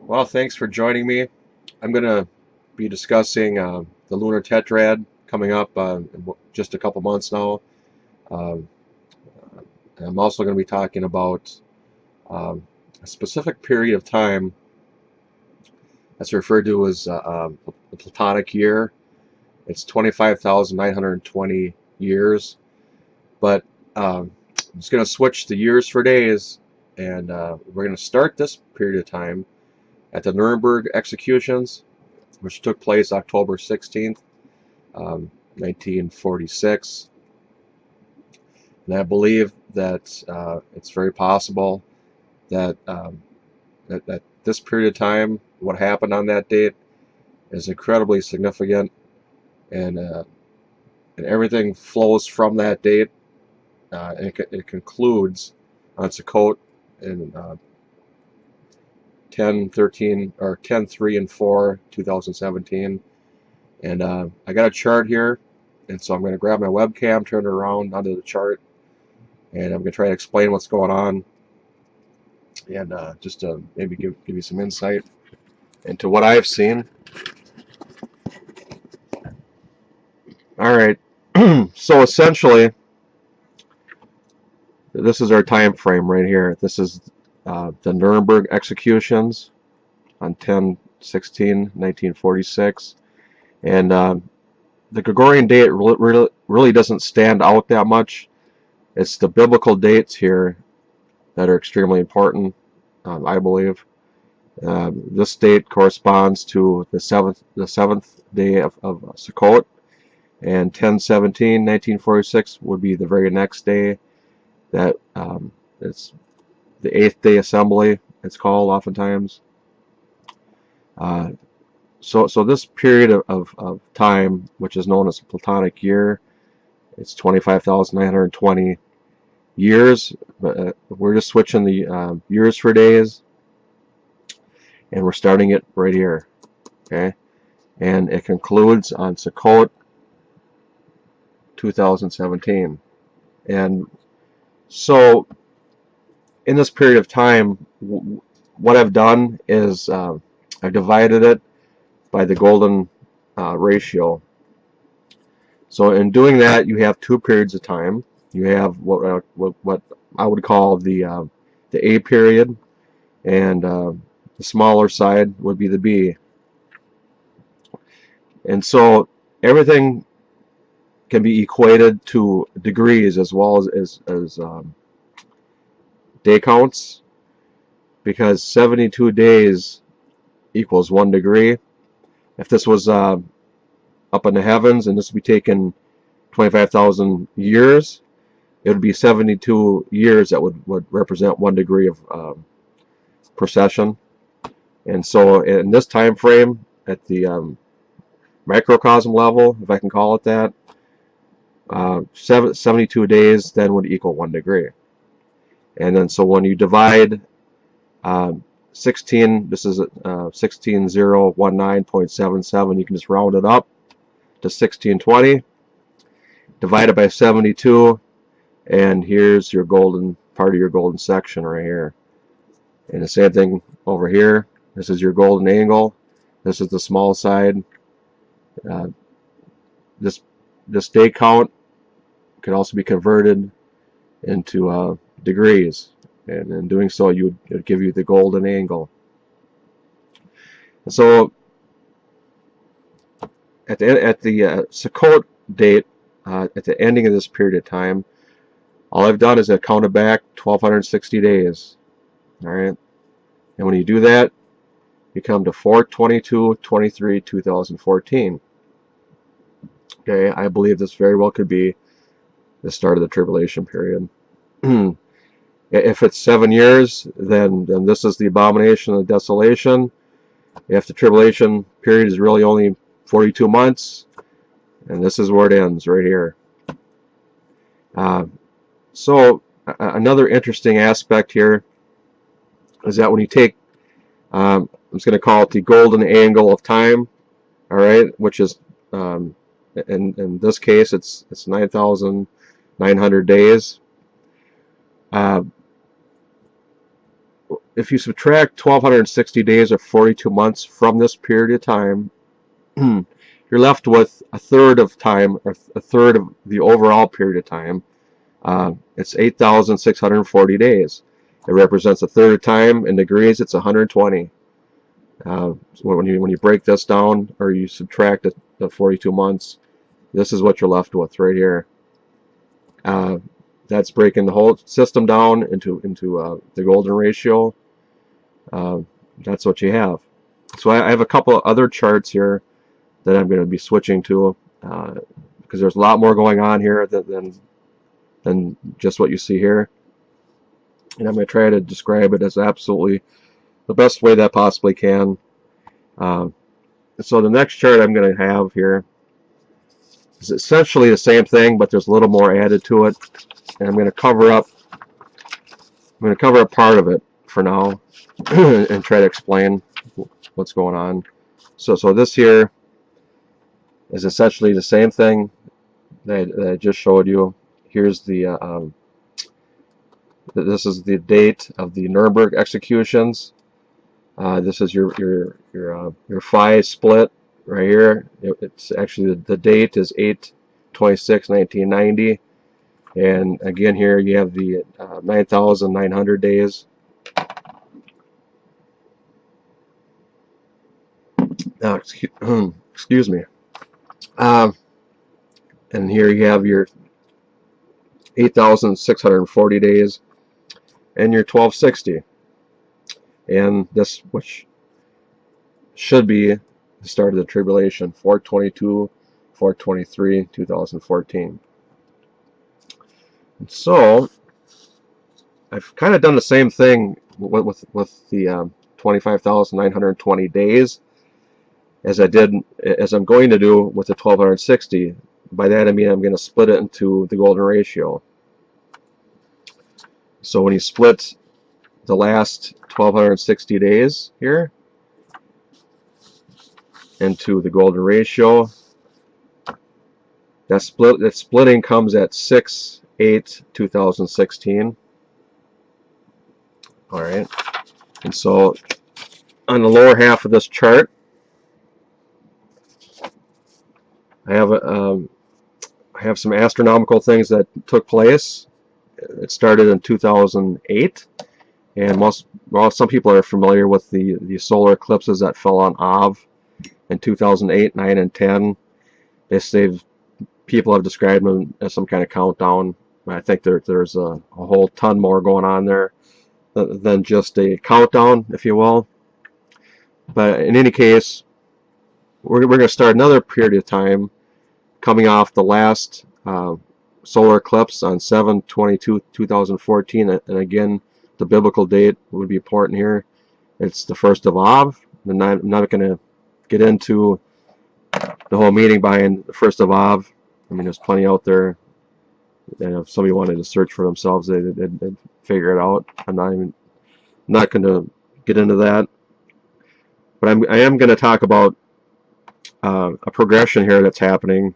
Well, thanks for joining me. I'm going to be discussing the lunar tetrad coming up in just a couple months now. Um, I'm also going to be talking about a specific period of time that's referred to as the Platonic year. It's 25,920 years, but I'm just going to switch the years for days, and we're going to start this period of time at the Nuremberg executions, which took place October 16th, 1946. And I believe that it's very possible that, that this period of time, what happened on that date, is incredibly significant, and everything flows from that date. It concludes on Sukkot in 10/13 or 10/3 and 4, 2017. And I got a chart here, and so I'm going to grab my webcam, turn it around onto the chart, and I'm going to try to explain what's going on, and just to maybe give you some insight into what I've seen. All right, so essentially, this is our time frame right here. This is the Nuremberg executions on 10/16/1946, and the Gregorian date really doesn't stand out that much. It's the biblical dates here that are extremely important, I believe. This date corresponds to the seventh day of Sukkot, and 10/17/1946 would be the very next day. That it's the eighth day assembly. It's called oftentimes. Uh, so this period of time, which is known as the Platonic year, it's 25,920 years. But we're just switching the years for days, and we're starting it right here. Okay, and it concludes on Sukkot 2017. And so in this period of time, what I've done is I've divided it by the golden ratio. So in doing that, you have two periods of time. You have what I would call the A period, and the smaller side would be the B. And so everything can be equated to degrees as well as day counts, because 72 days equals 1 degree. If this was up in the heavens and this would be taken 25,000 years, it would be 72 years that would represent 1 degree of precession. And so in this time frame, at the microcosm level, if I can call it that, 72 days then would equal 1 degree. And then so when you divide 16, this is 16019.77, you can just round it up to 1620, divided by 72, and here's your golden part of your golden section right here. And the same thing over here. This is your golden angle. This is the small side. Uh, this day count can also be converted into degrees, and in doing so, it would give you the golden angle. And so at the Sukkot date, at the ending of this period of time, all I've done is I've counted back 1,260 days. All right, and when you do that, you come to 4/22/23/2014. Okay, I believe this very well could be the start of the tribulation period. If it's 7 years, then this is the abomination of desolation. If the tribulation period is really only 42 months, and this is where it ends, right here. So another interesting aspect here is that when you take, I'm just going to call it the golden angle of time, all right, which is, in this case, it's 9,900 days. if you subtract 1260 days or 42 months from this period of time, you're left with a third of time, or a third of the overall period of time. It's 8,640 days. It represents a third of time. In degrees, it's 120. So when you break this down, or you subtract the 42 months, this is what you're left with right here. That's breaking the whole system down into the golden ratio. That's what you have. So I have a couple of other charts here that I'm going to be switching to, because there's a lot more going on here than just what you see here. And I'm going to try to describe it as absolutely the best way that I possibly can. So the next chart I'm going to have here is essentially the same thing, but there's a little more added to it. And I'm going to cover up part of it for now and try to explain what's going on. So this here is essentially the same thing that I just showed you. Here's the this is the date of the Nuremberg executions. This is your phi split right here. It's actually the date is 8/26/1990, and again here you have the 9,900 days. Now, excuse me. And here you have your 8,640 days and your 1260. And this, which should be the start of the tribulation, 4/22/4/23/2014. And so I've kind of done the same thing with the 25,920 days as I'm going to do with the 1260. By that I mean I'm going to split it into the golden ratio. So when you split the last 1260 days here into the golden ratio, that splitting comes at 6/8/2016. All right, and so on the lower half of this chart, I have some astronomical things that took place. It started in 2008, and some people are familiar with the solar eclipses that fell on Av in 2008, 9, and 10. People have described them as some kind of countdown. I think there's a whole ton more going on there than just a countdown, if you will. But in any case, we're going to start another period of time coming off the last solar eclipse on 7/22/2014, and again, the biblical date would be important here. It's the 1st of Av. And I'm not going to get into the whole meaning behind the 1st of Av. I mean, there's plenty out there, and if somebody wanted to search for themselves, they'd figure it out. I'm not going to get into that, but I am going to talk about a progression here that's happening,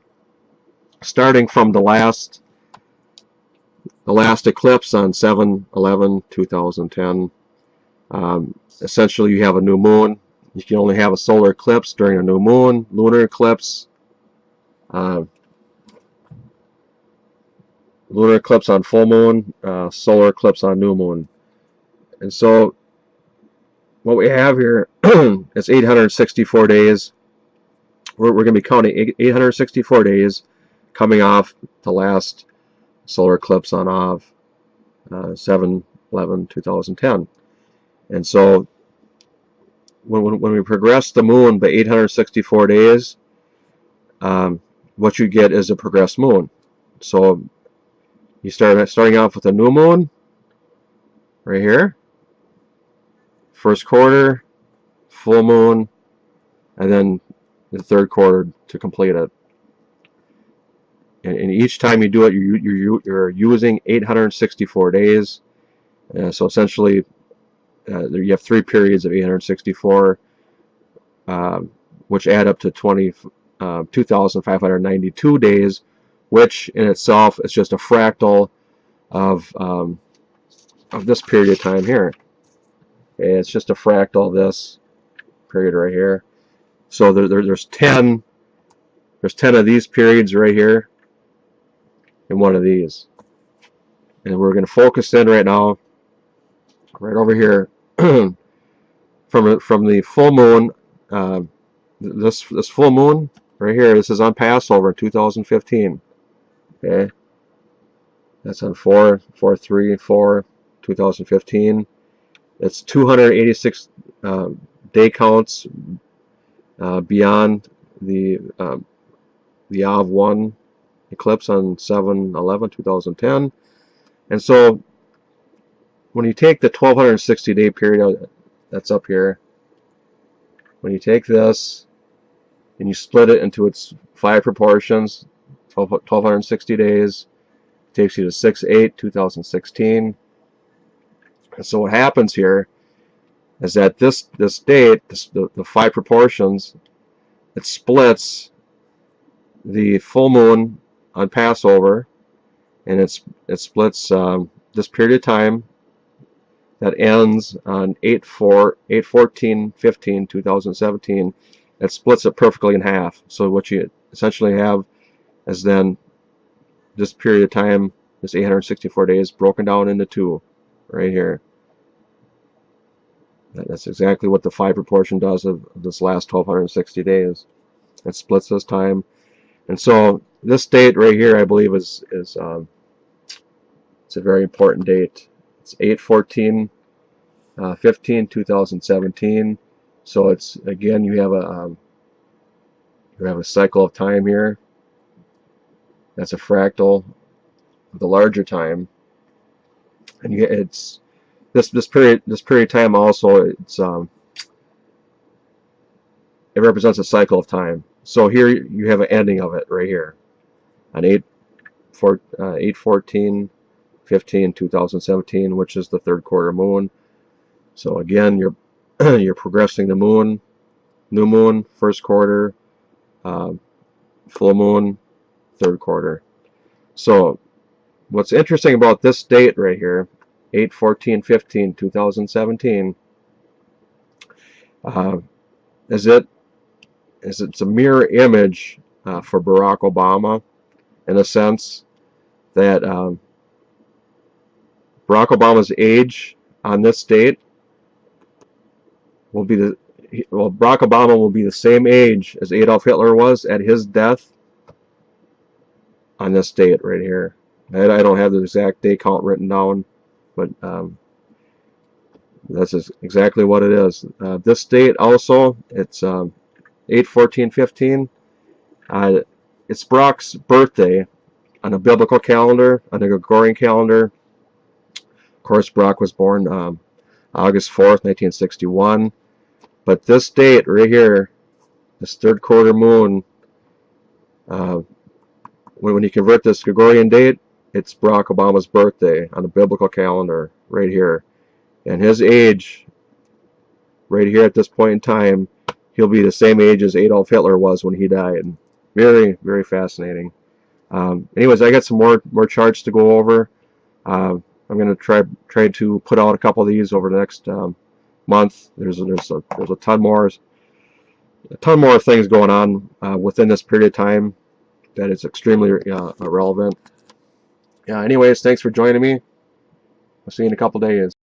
starting from the last eclipse on 7/11/2010. Essentially, you have a new moon. You can only have a solar eclipse during a new moon, lunar eclipse, lunar eclipse on full moon, solar eclipse on new moon. And so what we have here is 864 days. We're going to be counting 864 days coming off the last solar eclipse on Av, 7/11/2010. And so when we progress the moon by 864 days, what you get is a progressed moon. So you starting off with a new moon right here, first quarter, full moon, and then the third quarter to complete it. And each time you do it, you're using 864 days. So essentially, you have 3 periods of 864, which add up to 2,592 days, which in itself is just a fractal of this period of time here. Okay, it's just a fractal of this period right here. So there's 10 of these periods right here and one of these. And we're going to focus in right now, right over here, from the full moon. This full moon right here. This is on Passover 2015. Okay, that's on 4/3/4/2015. It's 286 day counts beyond the Av 1 eclipse on 7/11/2010. And so when you take the 1260 day period that's up here, when you take this and you split it into its 5 proportions, 1260 days, takes you to 6/8/2016. And so what happens here is that this date, the 5 proportions, it splits the full moon on Passover, and it splits this period of time that ends on 8/14/15/2017. It splits it perfectly in half. So what you essentially have is then this period of time, this 864 days, broken down into 2 right here. That's exactly what the 5 proportion does of this last 1260 days. It splits this time. And so this date right here, I believe, is it's a very important date. It's 8/14/15/2017. So it's, again, you have a cycle of time here. That's a fractal of the larger time, and it's this period of time also. It represents a cycle of time. So here you have an ending of it right here on 8/14/15/2017, which is the 3rd quarter moon. So again, you're progressing the moon, new moon, 1st quarter, full moon, 3rd quarter. So what's interesting about this date right here, 8/14/15/2017, is it's a mirror image for Barack Obama, in a sense that Barack Obama's age on this date will be Barack Obama will be the same age as Adolf Hitler was at his death on this date right here. I don't have the exact day count written down, but that's exactly what it is. This date also, it's 8/14/15. It's Barack's birthday on a biblical calendar, on a Gregorian calendar. Of course, Barack was born August 4th, 1961. But this date right here, this 3rd quarter moon, when you convert this Gregorian date, it's Barack Obama's birthday on a biblical calendar right here. And his age right here at this point in time, he'll be the same age as Adolf Hitler was when he died. Very, very fascinating. Anyways, I got some more charts to go over. I'm going to try to put out a couple of these over the next month. There's a ton more things going on within this period of time that is extremely relevant. Anyways, thanks for joining me. I'll see you in a couple days.